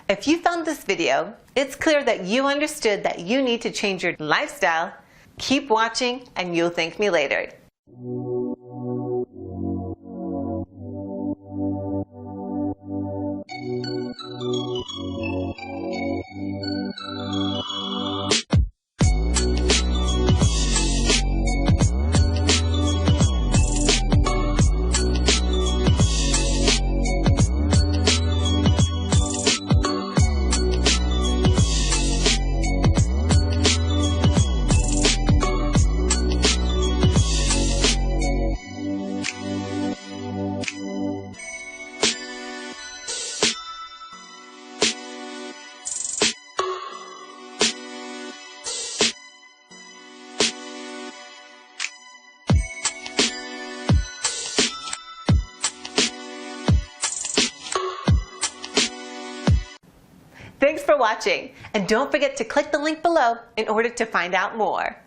If you found this video, it's clear that you understood that you need to change your lifestyle. Keep watching and you'll thank me later. Thanks for watching, and don't forget to click the link below in order to find out more.